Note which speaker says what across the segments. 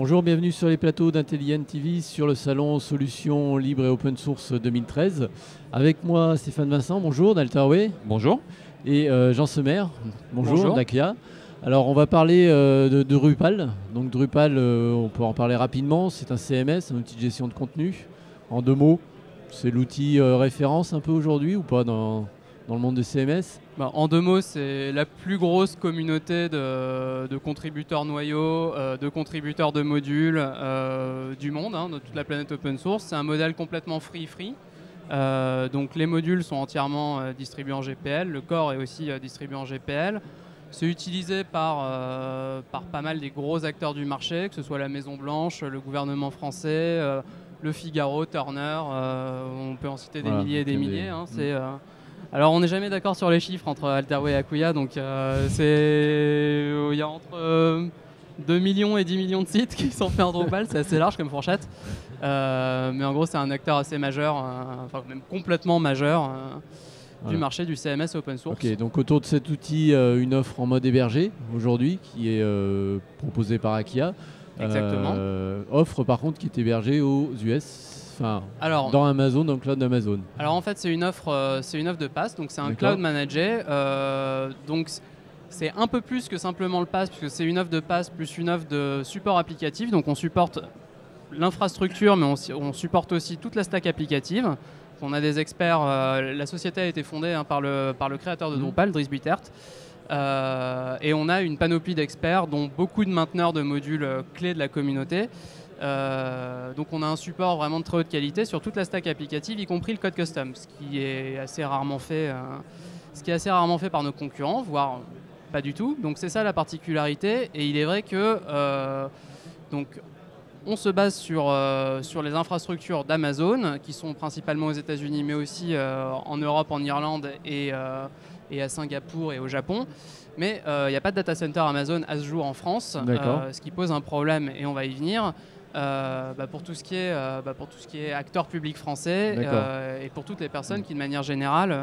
Speaker 1: Bonjour, bienvenue sur les plateaux d'Intelligent TV sur le salon Solutions Libres et Open Source 2013. Avec moi Stéphane Vincent, bonjour d'Alterway.
Speaker 2: Bonjour.
Speaker 1: Et Jean Semer, bonjour d'Akia. Alors on va parler de Drupal. Donc Drupal, on peut en parler rapidement, c'est un CMS, un outil de gestion de contenu. En 2 mots, c'est l'outil référence un peu aujourd'hui ou pas dans le monde des CMS?
Speaker 3: En 2 mots, c'est la plus grosse communauté de contributeurs noyaux, de contributeurs de modules du monde, de toute la planète open source. C'est un modèle complètement free. Donc les modules sont entièrement distribués en GPL, le core est aussi distribué en GPL. C'est utilisé par pas mal des gros acteurs du marché, que ce soit la Maison Blanche, le gouvernement français, le Figaro, Turner, on peut en citer des milliers et des milliers. Alors on n'est jamais d'accord sur les chiffres entre Alterway et Acquia, donc il y a entre 2 millions et 10 millions de sites qui sont faits en Drupal, c'est assez large comme fourchette. Mais en gros c'est un acteur assez majeur, enfin même complètement majeur du marché du CMS open source.
Speaker 1: Ok, donc autour de cet outil, une offre en mode hébergé aujourd'hui qui est proposée par Akia.
Speaker 3: Exactement.
Speaker 1: Offre par contre qui est hébergée aux US. Alors, dans Amazon, dans le cloud d'Amazon.
Speaker 3: Alors en fait c'est une offre de PaaS, donc c'est un cloud managé. Donc c'est un peu plus que simplement le PaaS, puisque c'est une offre de PaaS plus une offre de support applicatif. Donc on supporte l'infrastructure, mais on supporte aussi toute la stack applicative. On a des experts. La société a été fondée par le créateur de Drupal, Dries Buitert. Et on a une panoplie d'experts, dont beaucoup de mainteneurs de modules clés de la communauté. Donc on a un support vraiment de très haute qualité sur toute la stack applicative, y compris le code custom, ce qui est assez rarement fait par nos concurrents, voire pas du tout. Donc c'est ça la particularité. Et il est vrai que on se base sur les infrastructures d'Amazon, qui sont principalement aux États-Unis, mais aussi en Europe, en Irlande et à Singapour et au Japon. Mais il n'y a pas de data center Amazon à ce jour en France, ce qui pose un problème, et on va y venir. Pour tout ce qui est acteurs publics français et pour toutes les personnes qui de manière générale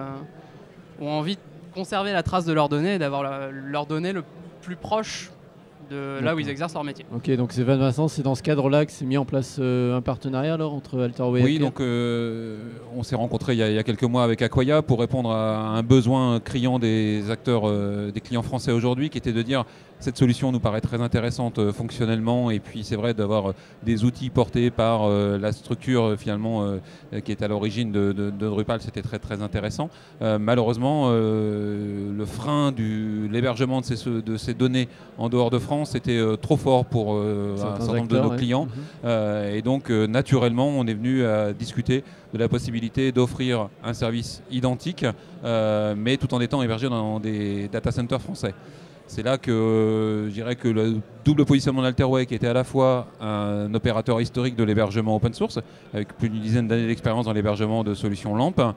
Speaker 3: ont envie de conserver la trace de leurs données et d'avoir leurs données le plus proche de là où ils exercent leur métier.
Speaker 1: Ok, donc c'est Vincent, c'est dans ce cadre-là que s'est mis en place un partenariat alors entre Alterway et Akia.
Speaker 2: Oui, donc on s'est rencontré il y a quelques mois avec Acquia pour répondre à un besoin criant des acteurs, des clients français aujourd'hui, qui était de dire cette solution nous paraît très intéressante fonctionnellement, et puis c'est vrai d'avoir des outils portés par la structure finalement qui est à l'origine de Drupal, c'était très très intéressant. Malheureusement, le frein de l'hébergement de ces données en dehors de France était trop fort pour un certain nombre de nos clients. Et donc naturellement on est venu à discuter de la possibilité d'offrir un service identique, mais tout en étant hébergé dans des data centers français. C'est là que je dirais que le double positionnement d'Alterway, qui était à la fois un opérateur historique de l'hébergement open source, avec plus d'une dizaine d'années d'expérience dans l'hébergement de solutions LAMP,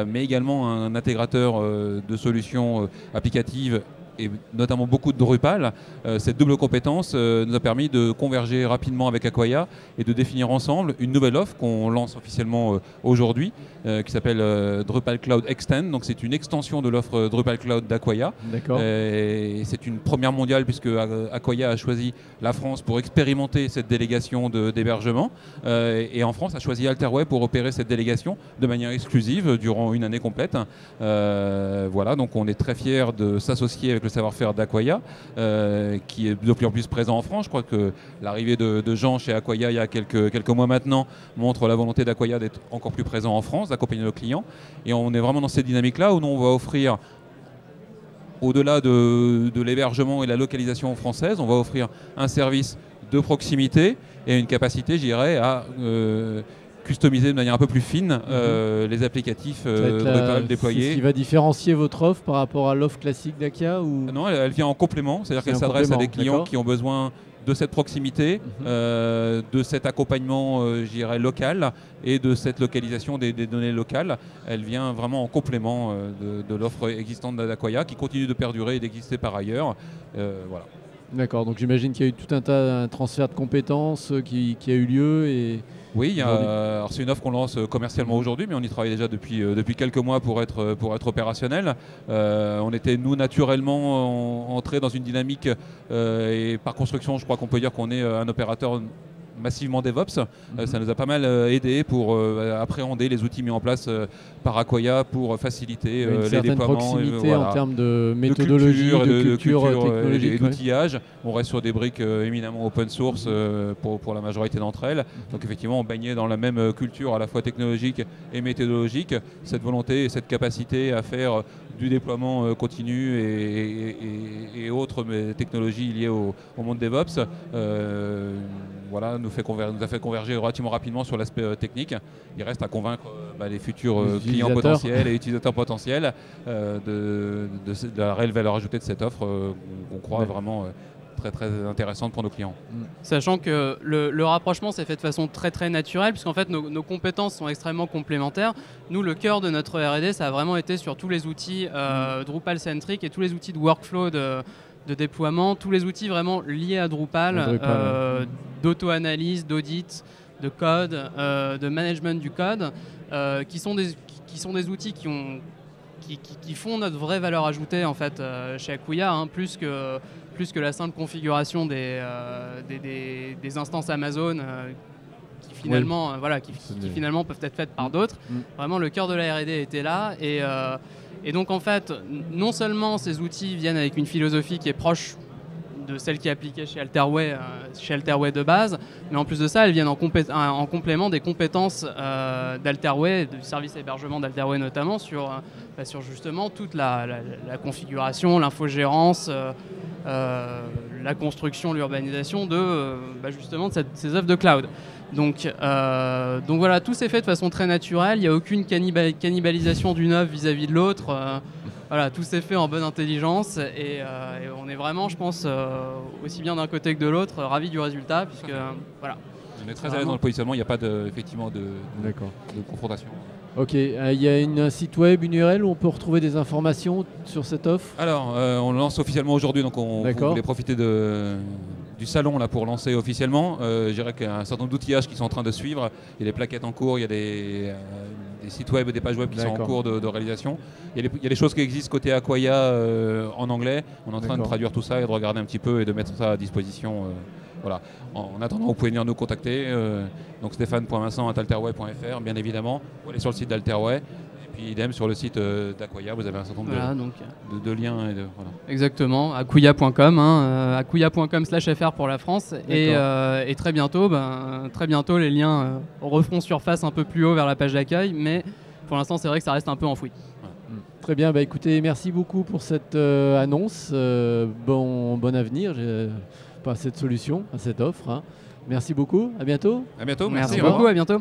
Speaker 2: mais également un intégrateur de solutions applicatives, et notamment beaucoup de Drupal, cette double compétence nous a permis de converger rapidement avec Acquia et de définir ensemble une nouvelle offre qu'on lance officiellement aujourd'hui, qui s'appelle Drupal Cloud Extend. Donc c'est une extension de l'offre Drupal Cloud d'Acquia. Et c'est une première mondiale, puisque Acquia a choisi la France pour expérimenter cette délégation d'hébergement, et en France a choisi Alterway pour opérer cette délégation de manière exclusive durant une année complète. Voilà, donc on est très fiers de s'associer avec le savoir-faire d'Acquia, qui est de plus en plus présent en France. Je crois que l'arrivée de Jean chez Acquia il y a quelques mois maintenant montre la volonté d'Acquia d'être encore plus présent en France, d'accompagner nos clients. Et on est vraiment dans cette dynamique-là où nous, on va offrir, au-delà de l'hébergement et la localisation française, on va offrir un service de proximité et une capacité, je dirais, à customiser de manière un peu plus fine les applicatifs Drupal déployés.
Speaker 1: C'est ce qui va différencier votre offre par rapport à l'offre classique d'Akia ou...
Speaker 2: Non, elle vient en complément, c'est-à-dire qu'elle s'adresse à des clients qui ont besoin de cette proximité, de cet accompagnement je dirais, local, et de cette localisation des données locales. Elle vient vraiment en complément de l'offre existante d'Acquia, qui continue de perdurer et d'exister par ailleurs. Voilà.
Speaker 1: D'accord, donc j'imagine qu'il y a eu tout un transfert de compétences qui a eu lieu et
Speaker 2: Oui, c'est une offre qu'on lance commercialement aujourd'hui, mais on y travaille déjà depuis quelques mois pour être opérationnel. On était, nous, naturellement entrés dans une dynamique et par construction, je crois qu'on peut dire qu'on est un opérateur massivement DevOps. Ça nous a pas mal aidé pour appréhender les outils mis en place par Acquoia pour faciliter les déploiements.
Speaker 1: Proximité en termes de méthodologie, de culture technologique
Speaker 2: et d'outillage. On reste sur des briques éminemment open source pour la majorité d'entre elles. Donc effectivement, on baignait dans la même culture à la fois technologique et méthodologique. Cette volonté et cette capacité à faire du déploiement continu et autres technologies liées au monde DevOps nous a fait converger relativement rapidement sur l'aspect technique. Il reste à convaincre les futurs clients potentiels et utilisateurs potentiels de la réelle valeur ajoutée de cette offre qu'on croit vraiment très très intéressante pour nos clients.
Speaker 3: Sachant que le rapprochement s'est fait de façon très très naturelle, puisqu'en fait nos compétences sont extrêmement complémentaires. Nous, le cœur de notre R&D, ça a vraiment été sur tous les outils Drupal-centric et tous les outils de workflow de déploiement, tous les outils vraiment liés à Drupal, d'auto-analyse, d'audit, de code, de management du code, qui sont des outils qui font notre vraie valeur ajoutée en fait chez Acquoia, plus que la simple configuration des instances Amazon qui finalement, qui finalement peuvent être faites par d'autres. Vraiment, le cœur de la R&D était là et donc en fait, non seulement ces outils viennent avec une philosophie qui est proche de celle qui est appliquée chez Alterway de base, mais en plus de ça, elles viennent en complément des compétences d'Alterway, du service hébergement d'Alterway notamment, sur justement toute la configuration, l'infogérance, la construction, l'urbanisation justement de ces offres de cloud. Donc voilà, tout s'est fait de façon très naturelle, il n'y a aucune cannibalisation d'une offre vis-à-vis de l'autre. Voilà, tout s'est fait en bonne intelligence et on est vraiment, je pense, aussi bien d'un côté que de l'autre, ravis du résultat, puisque voilà.
Speaker 2: On est très à l'aise dans le positionnement, il n'y a pas effectivement de confrontation.
Speaker 1: Ok, il y a un site web, une URL où on peut retrouver des informations sur cette offre?
Speaker 2: Alors, on le lance officiellement aujourd'hui, donc on voulait profiter du salon là, pour lancer officiellement. Je dirais qu'il y a un certain nombre d'outillages qui sont en train de suivre. Il y a des plaquettes en cours, il y a des sites web et des pages web qui sont en cours de réalisation. Il y a des choses qui existent côté Acquoia en anglais. On est en train de traduire tout ça et de regarder un petit peu et de mettre ça à disposition. Voilà. En attendant, vous pouvez venir nous contacter. Donc stéphane.vincent@alterway.fr, bien évidemment. Vous allez sur le site d'Alterway. Et puis idem sur le site d'Acquoia, vous avez un certain nombre de liens.
Speaker 3: Exactement, acquoia.com, acquoia.com/fr pour la France. Et très bientôt, les liens referont surface un peu plus haut vers la page d'accueil. Mais pour l'instant, c'est vrai que ça reste un peu enfoui.
Speaker 1: Très bien, écoutez, merci beaucoup pour cette annonce. Bon avenir à cette solution, à cette offre. Merci beaucoup, à bientôt.
Speaker 2: À bientôt,
Speaker 3: merci beaucoup, à bientôt.